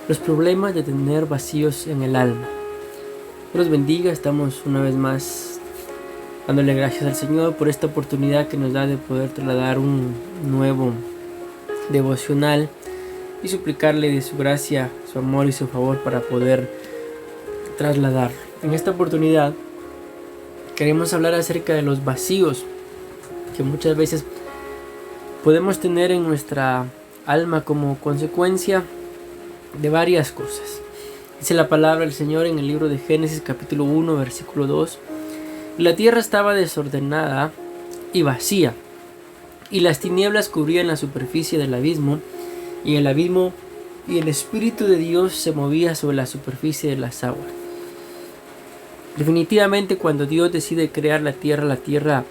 Los problemas de tener vacíos en el alma. Dios los bendiga, estamos una vez más dándole gracias al Señor por esta oportunidad que nos da de poder trasladar un nuevo devocional y suplicarle de su gracia, su amor y su favor para poder trasladar. En esta oportunidad queremos hablar acerca de los vacíos que muchas veces podemos tener en nuestra alma como consecuencia de varias cosas. Dice la palabra del Señor en el libro de Génesis capítulo 1 versículo 2: la tierra estaba desordenada y vacía, y las tinieblas cubrían la superficie del abismo, y el abismo y el Espíritu de Dios se movía sobre la superficie de las aguas. Definitivamente, cuando Dios decide crear la tierra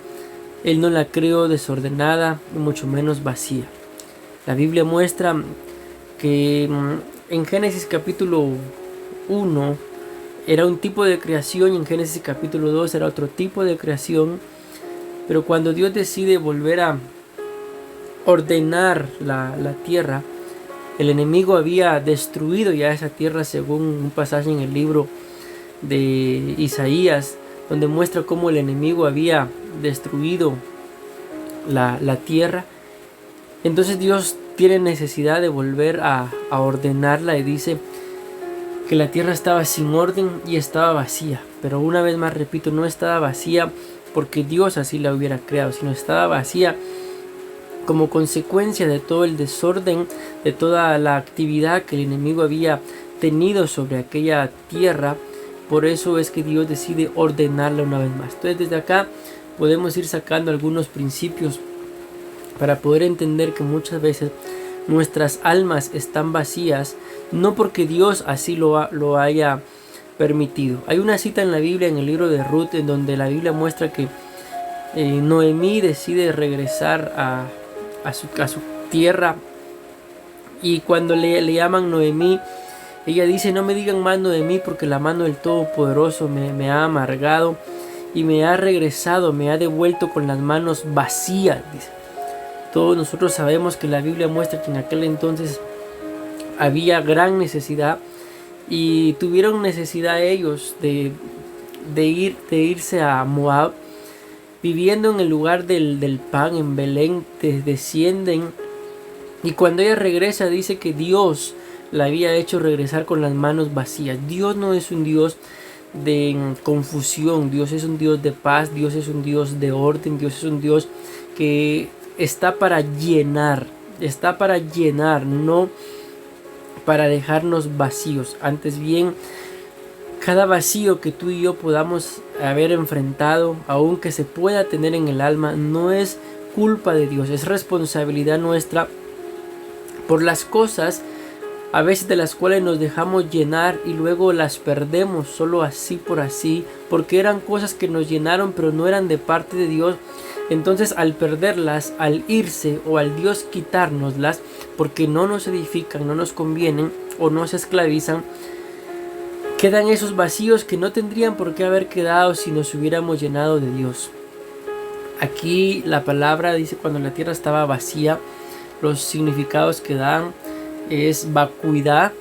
Él no la creó desordenada y mucho menos vacía. La Biblia muestra que en Génesis capítulo 1 era un tipo de creación y en Génesis capítulo 2 era otro tipo de creación. Pero cuando Dios decide volver a ordenar la tierra, el enemigo había destruido ya esa tierra, según un pasaje en el libro de Isaías, donde muestra cómo el enemigo había destruido la tierra. Entonces Dios tiene necesidad de volver a ordenarla y dice que la tierra estaba sin orden y estaba vacía. Pero una vez más repito, no estaba vacía porque Dios así la hubiera creado, sino estaba vacía como consecuencia de todo el desorden, de toda la actividad que el enemigo había tenido sobre aquella tierra. Por eso es que Dios decide ordenarla una vez más. Entonces desde acá podemos ir sacando algunos principios para poder entender que muchas veces nuestras almas están vacías, no porque Dios así lo haya permitido. Hay una cita en la Biblia, en el libro de Ruth, en donde la Biblia muestra que Noemí decide regresar a su tierra, y cuando le llaman Noemí, ella dice: no me digan más Noemí, porque la mano del Todopoderoso me ha amargado y me ha regresado, me ha devuelto con las manos vacías, dice. Todos nosotros sabemos que la Biblia muestra que en aquel entonces había gran necesidad y tuvieron necesidad ellos de irse a Moab, viviendo en el lugar del pan en Belén. Descienden, y cuando ella regresa dice que Dios la había hecho regresar con las manos vacías. Dios no es un Dios de confusión, Dios es un Dios de paz, Dios es un Dios de orden, Dios es un Dios que está para llenar, no para dejarnos vacíos. Antes bien, cada vacío que tú y yo podamos haber enfrentado, aunque se pueda tener en el alma, no es culpa de Dios, es responsabilidad nuestra por las cosas a veces de las cuales nos dejamos llenar y luego las perdemos solo así por así, porque eran cosas que nos llenaron pero no eran de parte de Dios. Entonces, al perderlas, al irse o al Dios quitárnoslas porque no nos edifican, no nos convienen o nos esclavizan, quedan esos vacíos que no tendrían por qué haber quedado si nos hubiéramos llenado de Dios. Aquí la palabra dice: cuando la tierra estaba vacía, los significados que dan es vacuidad,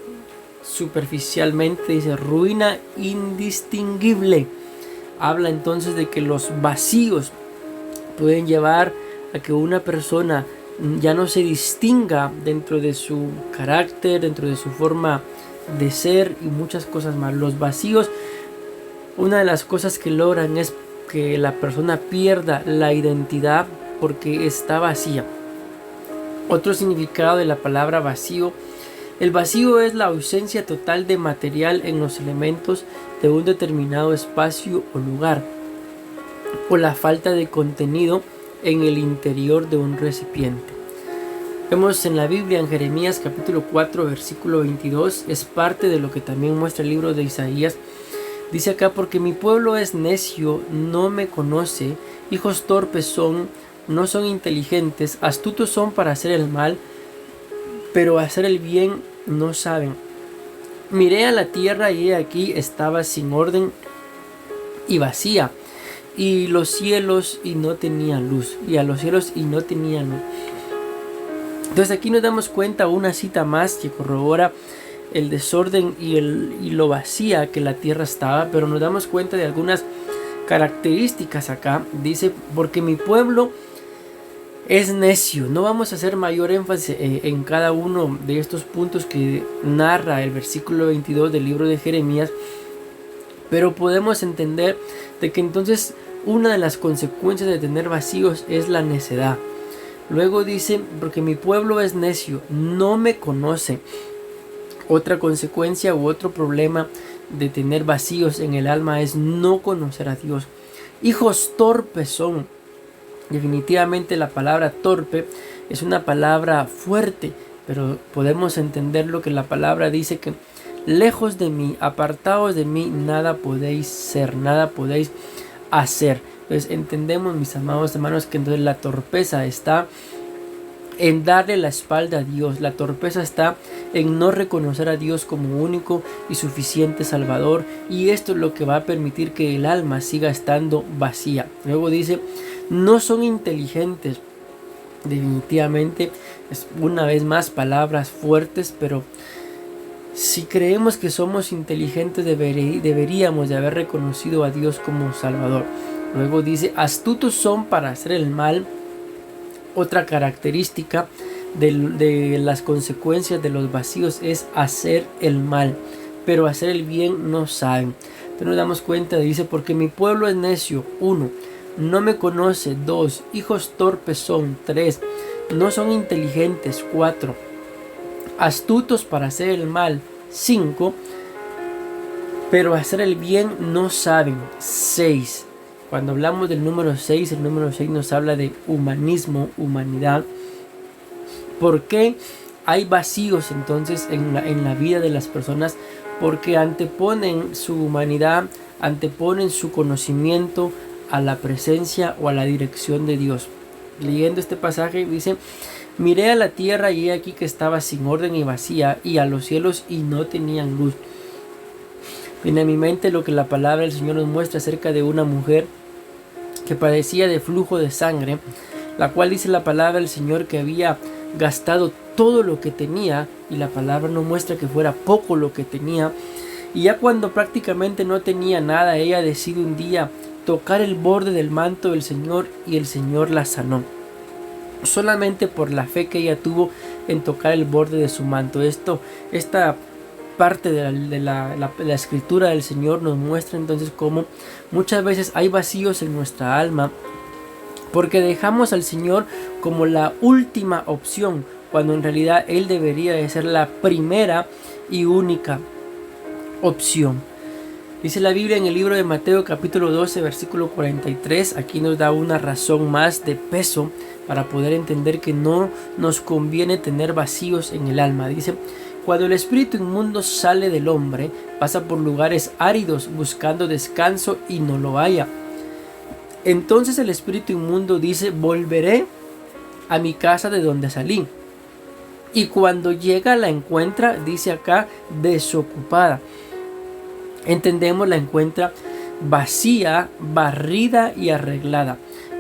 superficialmente dice ruina indistinguible. Habla entonces de que los vacíos pueden llevar a que una persona ya no se distinga dentro de su carácter, dentro de su forma de ser y muchas cosas más. Los vacíos, una de las cosas que logran es que la persona pierda la identidad porque está vacía. Otro significado de la palabra vacío: el vacío es la ausencia total de material en los elementos de un determinado espacio o lugar, o la falta de contenido en el interior de un recipiente. Vemos en la Biblia, en Jeremías capítulo 4 versículo 22, es parte de lo que también muestra el libro de Isaías. Dice acá: porque mi pueblo es necio, no me conoce, hijos torpes son, no son inteligentes, astutos son para hacer el mal, pero hacer el bien no saben. Miré a la tierra y he aquí estaba sin orden y vacía, y los cielos y no tenía luz, y a los cielos y no tenía luz. Entonces aquí nos damos cuenta, una cita más que corrobora el desorden y lo vacía que la tierra estaba, pero nos damos cuenta de algunas características acá. Dice, porque mi pueblo es necio. No vamos a hacer mayor énfasis en cada uno de estos puntos que narra el versículo 22 del libro de Jeremías, pero podemos entender de que entonces una de las consecuencias de tener vacíos es la necedad. Luego dice, porque mi pueblo es necio, no me conoce. Otra consecuencia u otro problema de tener vacíos en el alma es no conocer a Dios. Hijos torpes son. Definitivamente la palabra torpe es una palabra fuerte, pero podemos entender lo que la palabra dice, que lejos de mí, apartados de mí, nada podéis ser, nada podéis hacer. Entonces entendemos, mis amados hermanos, que entonces la torpeza está en darle la espalda a Dios. La torpeza está en no reconocer a Dios como único y suficiente Salvador, y esto es lo que va a permitir que el alma siga estando vacía. Luego dice, no son inteligentes. Definitivamente es una vez más palabras fuertes, pero si creemos que somos inteligentes deberíamos de haber reconocido a Dios como Salvador. Luego dice, astutos son para hacer el mal. Otra característica de las consecuencias de los vacíos es hacer el mal, pero hacer el bien no saben. Entonces nos damos cuenta, dice, porque mi pueblo es necio. 1. No me conoce. 2. Hijos torpes son. 3. No son inteligentes. 4. Astutos para hacer el mal. 5. Pero hacer el bien no saben. 6. Cuando hablamos del número 6, el número 6 nos habla de humanismo, humanidad. ¿Por qué hay vacíos entonces en la vida de las personas? Porque anteponen su humanidad, anteponen su conocimiento a la presencia o a la dirección de Dios. Leyendo este pasaje dice, miré a la tierra y he aquí que estaba sin orden y vacía, y a los cielos y no tenían luz. Viene a mi mente lo que la palabra del Señor nos muestra acerca de una mujer que padecía de flujo de sangre, la cual dice la palabra del Señor que había gastado todo lo que tenía, y la palabra no muestra que fuera poco lo que tenía, y ya cuando prácticamente no tenía nada, ella decide un día tocar el borde del manto del Señor, y el Señor la sanó, solamente por la fe que ella tuvo en tocar el borde de su manto. Esta parte de la escritura del Señor nos muestra entonces cómo muchas veces hay vacíos en nuestra alma porque dejamos al Señor como la última opción, cuando en realidad Él debería de ser la primera y única opción. Dice la Biblia en el libro de Mateo capítulo 12 versículo 43, aquí nos da una razón más de peso para poder entender que no nos conviene tener vacíos en el alma. Dice, cuando el espíritu inmundo sale del hombre, pasa por lugares áridos buscando descanso y no lo halla. Entonces el espíritu inmundo dice, volveré a mi casa de donde salí. Y cuando llega la encuentra, dice acá, desocupada. Entendemos, la encuentra vacía, barrida y arreglada.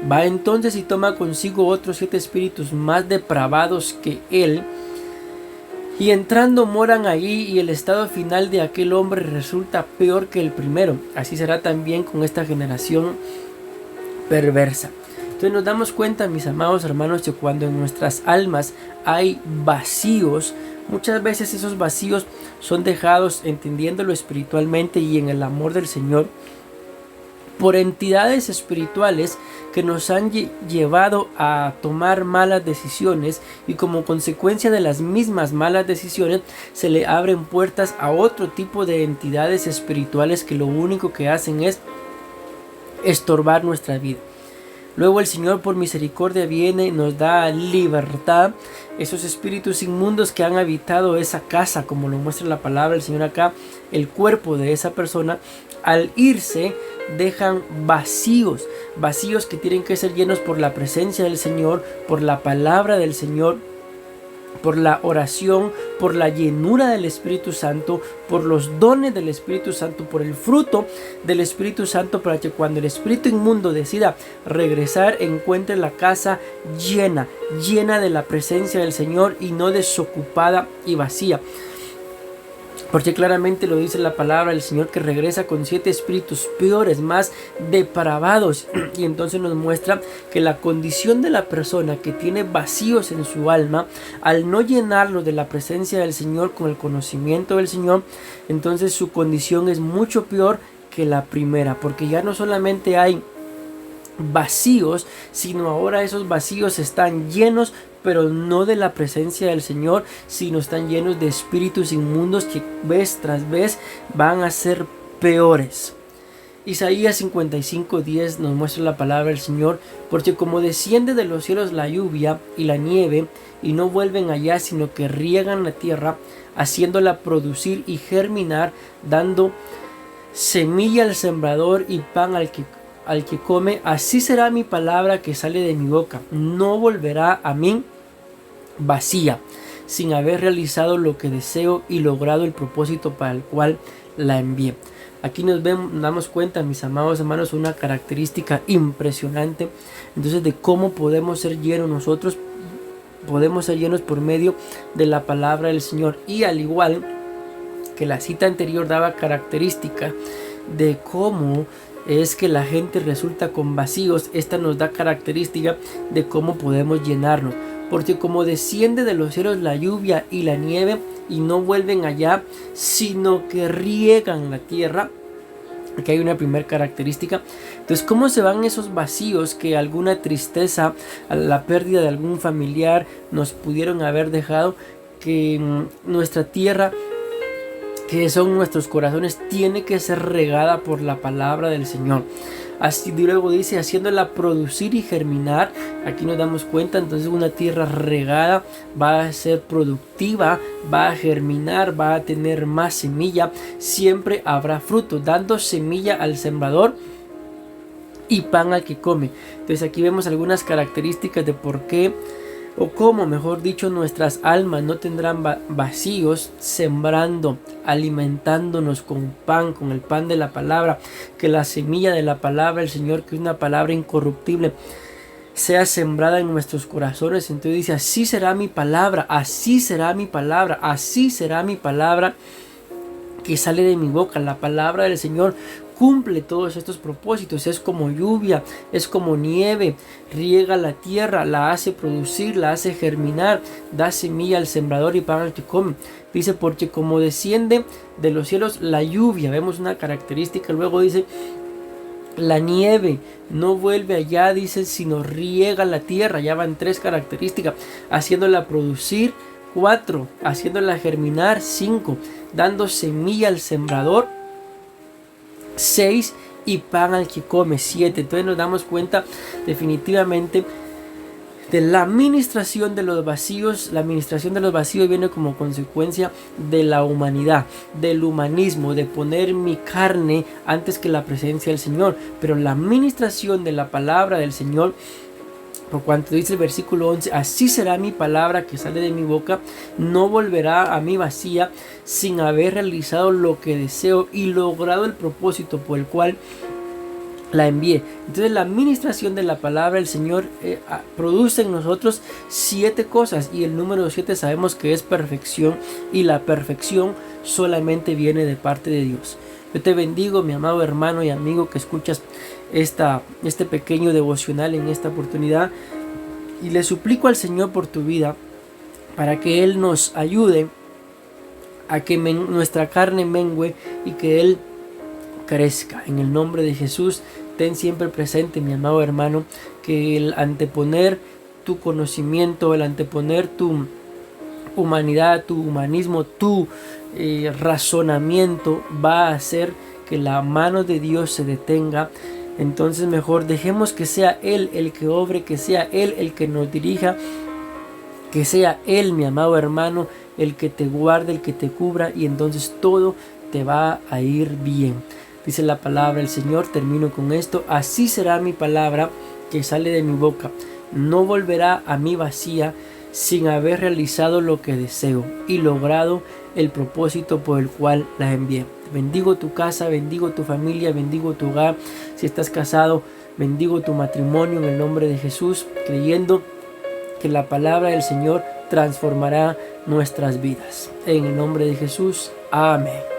Va entonces y toma consigo otros 7 espíritus más depravados que él, y entrando moran allí, y el estado final de aquel hombre resulta peor que el primero. Así será también con esta generación perversa. Entonces nos damos cuenta, mis amados hermanos, que cuando en nuestras almas hay vacíos, muchas veces esos vacíos son dejados, entendiéndolo espiritualmente y en el amor del Señor, por entidades espirituales que nos han llevado a tomar malas decisiones, y como consecuencia de las mismas malas decisiones se le abren puertas a otro tipo de entidades espirituales que lo único que hacen es estorbar nuestra vida. Luego el Señor por misericordia viene y nos da libertad. Esos espíritus inmundos que han habitado esa casa, como lo muestra la palabra del Señor acá, el cuerpo de esa persona, al irse dejan vacíos que tienen que ser llenos por la presencia del Señor, por la palabra del Señor, por la oración, por la llenura del Espíritu Santo, por los dones del Espíritu Santo, por el fruto del Espíritu Santo, para que cuando el espíritu inmundo decida regresar, encuentre la casa llena de la presencia del Señor y no desocupada y vacía. Porque claramente lo dice la palabra del Señor, que regresa con 7 espíritus peores, más depravados. Y entonces nos muestra que la condición de la persona que tiene vacíos en su alma, al no llenarlo de la presencia del Señor con el conocimiento del Señor, entonces su condición es mucho peor que la primera. Porque ya no solamente hay vacíos, sino ahora esos vacíos están llenos, pero no de la presencia del Señor, sino están llenos de espíritus inmundos que vez tras vez van a ser peores. Isaías 55:10 nos muestra la palabra del Señor, porque como desciende de los cielos la lluvia y la nieve, y no vuelven allá, sino que riegan la tierra, haciéndola producir y germinar, dando semilla al sembrador y pan al que come, así será mi palabra que sale de mi boca, no volverá a mí vacía, sin haber realizado lo que deseo y logrado el propósito para el cual la envié. Aquí nos damos cuenta, mis amados hermanos, una característica impresionante entonces de cómo podemos ser llenos nosotros. Podemos ser llenos por medio de la palabra del Señor, y al igual que la cita anterior daba característica de cómo es que la gente resulta con vacíos, esta nos da característica de cómo podemos llenarnos. Porque como desciende de los cielos la lluvia y la nieve, y no vuelven allá, sino que riegan la tierra. Aquí hay una primera característica. Entonces, ¿cómo se van esos vacíos que alguna tristeza, la pérdida de algún familiar nos pudieron haber dejado? Que nuestra tierra, que son nuestros corazones, tiene que ser regada por la palabra del Señor. Así luego dice, haciéndola producir y germinar. Aquí nos damos cuenta, entonces una tierra regada va a ser productiva, va a germinar, va a tener más semilla, siempre habrá fruto, dando semilla al sembrador y pan al que come. Entonces aquí vemos algunas características de por qué, o cómo, mejor dicho, nuestras almas no tendrán vacíos, sembrando, alimentándonos con pan, con el pan de la palabra, que la semilla de la palabra del Señor, que es una palabra incorruptible, sea sembrada en nuestros corazones. Entonces dice, así será mi palabra, así será mi palabra, así será mi palabra que sale de mi boca. La palabra del Señor cumple todos estos propósitos. Es como lluvia, es como nieve, riega la tierra, la hace producir, la hace germinar, da semilla al sembrador y pan al que come. Dice, porque como desciende de los cielos la lluvia, vemos una característica. Luego dice, la nieve no vuelve allá, dice, sino riega la tierra. Ya van 3 características. Haciéndola producir, 4, haciéndola germinar, 5, dando semilla al sembrador, 6, y pan al que come, 7. Entonces nos damos cuenta definitivamente de la administración de los vacíos. La administración de los vacíos viene como consecuencia de la humanidad, del humanismo, de poner mi carne antes que la presencia del Señor. Pero la administración de la palabra del Señor, por cuanto dice el versículo 11, así será mi palabra que sale de mi boca, no volverá a mí vacía, sin haber realizado lo que deseo y logrado el propósito por el cual la envié. Entonces la administración de la palabra del Señor produce en nosotros 7 cosas, y el número 7 sabemos que es perfección, y la perfección solamente viene de parte de Dios. Yo te bendigo, mi amado hermano y amigo, que escuchas este pequeño devocional en esta oportunidad, y le suplico al Señor por tu vida, para que Él nos ayude a que nuestra carne mengue y que Él crezca. En el nombre de Jesús, ten siempre presente, mi amado hermano, que el anteponer tu conocimiento, el anteponer tu humanidad, tu humanismo, tu razonamiento, va a hacer que la mano de Dios se detenga. Entonces mejor dejemos que sea Él el que obre, que sea Él el que nos dirija, que sea Él, mi amado hermano, el que te guarde, el que te cubra, y entonces todo te va a ir bien. Dice la palabra del Señor, termino con esto, así será mi palabra que sale de mi boca, no volverá a mí vacía, sin haber realizado lo que deseo y logrado el propósito por el cual la envié. Bendigo tu casa, bendigo tu familia, bendigo tu hogar. Si estás casado, bendigo tu matrimonio en el nombre de Jesús, creyendo que la palabra del Señor transformará nuestras vidas. En el nombre de Jesús, amén.